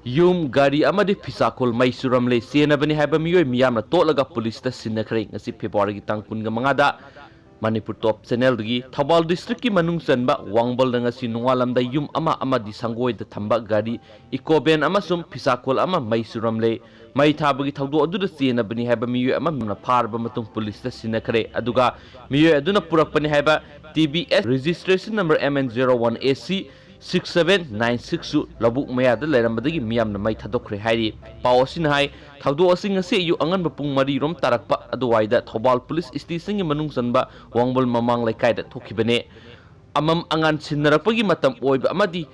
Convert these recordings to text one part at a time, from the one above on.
yum gari amadi phishakon mai suramle senabani haiba miyoi miyamna totlaga police ta sinakhre ngasi February gi tang 15 da Manipur top channel gi Thobal district ki manung chanba wangbal da ngasi nungalamda yum ama di sangoi da thamba gari ikoben amasum phishakon ama mai suramle mai thabagi thawdo adu da senabani haiba miyoi ama pharba matung police ta sinakhre aduga miyoi aduna purakpani haiba TBS registration number MN01AC 6796 su labuk maya da lairambadagi miyamna mai thadokre hairi pawasin hai thawdo asing ase yu angan ba pung mari rom tarakpa aduwaida Thobal police station gi manung sanba wangbol mamang laikai da thokibane amam angan sinnarakpagi matam oiba amadi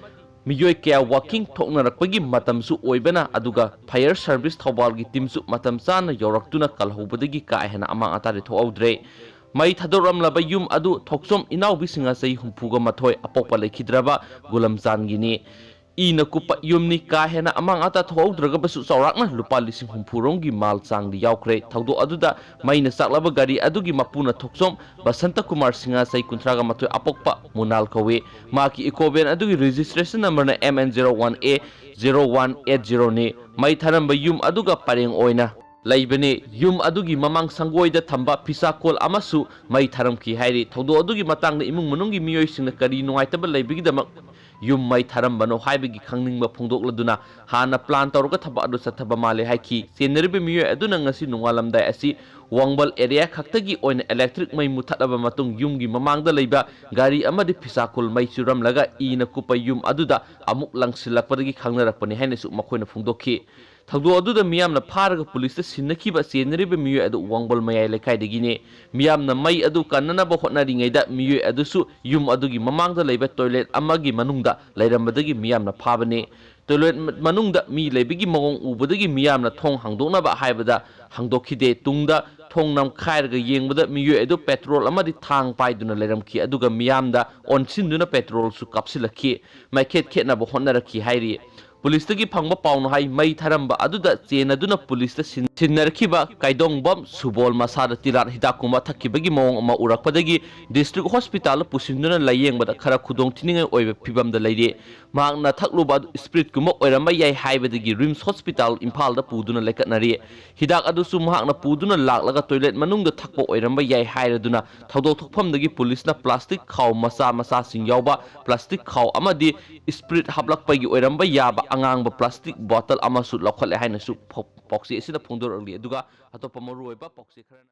miyoi kya walking thoknarakpagi matam su oibana aduga fire service Thobal gi team su matam chana yoraktuna kalhobadagi ka hena amang atare thoaudre mai thadoram laba yum adu thoksom inau bisinga sei humpuga mathoi apopa lekhidraba gulamjan gini ina kupa yumni ka hena amang ata thoaudraga basu chawrakna lupa lising humpurong gi mal chang di yaukre thawdo aduda mai na saklaba gari adugi mapuna thoksom basanta kumar singa sei kuntraga mathoi apokpa munal kawe maki ikoben adugi registration number na MN01A 0180 ne mai tharamba yum aduga pareng oina laibane yum adugi mamang sangoi da thamba phishakon amasu mai tharamki hairi thawdo adugi matang na imung manungi miyoi singna kari nuaitaba laibigi damak yum mai tharambano haibigi khangningba phongdokladuna hana plan tawrga thaba adu sathaba male haiki seneribe miyoi aduna ngasi nungalamdai asi wangbal area khaktagi oina electric mai muthalaba matung yumgi mamangda leiba gari amadi phishakon mai churam laga ina kupa yum aduda amuk langsilakpadagi khangnarakpani hainasu makoina phongdokhi thawdo aduda miyamna pharaga police sinakheba seneribe miyoi adu wangbol mayai lekai degine miyamna mai adu kannanaba hotnaringaida miyoi adusu yum adugi mamangda leiba toilet amagi manungda lairambadagi miyamna phabane toilet manungda mi leibigi mawong ubadagi miyamna thong hangdoknaba haibada hangdokhide tungda thongnam khairga yengbada miyoi adu petrol amadi thang paiduna leiramki aduga miyamda onsinduna petrol su kapsilakhi maikhet khetnaba hotnarakhi hairi police tagi phangba paunu hai mai tharamba aduda chenaduna police ta sinnarakhiba kaidong bom subol masada tirat hidakuma thakibagi mawong ama urakpadagi district hospital pusinduna layengbada khara khudong thiningai oibe phibamda leire magna thakluba spirit kuma oiramba yai haibadagi rims hospital imphal da puduna lekatnari hidak adusu mahakna puduna laklaga toilet manungda thakpa oiramba yai hairaduna thawdo thokphamdagi police na plastic khaw masa sing yawba plastic khaw amadi spirit hablakpagi oiramba yaba angang ba plastic bottle amasu lakhole haina su poxi asina phongdor ali aduga atopa maru oiba poxi khara